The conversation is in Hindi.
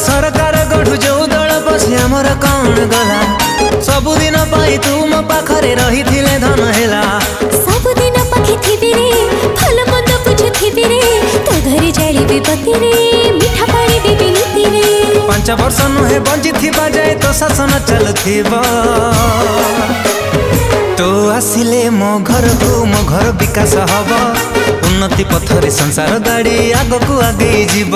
सरकार गठु जो दल बसी आमर कौन गला सबुदिन पाई तू मो पाखरे रही थिले धन हेला सबुदिन पाखी थिबी रे फल मंद बुझुथिबी रे तो घरे जाली विपत्ति रे मिठा पानी देबी नीति रे 5 वर्ष नुहे बंची थिबा जाए तो शासन चलुथिबा तो आसिले मो घर विकास हब उन्नति पथरे संसार गाड़ी आगकू आगे जीव।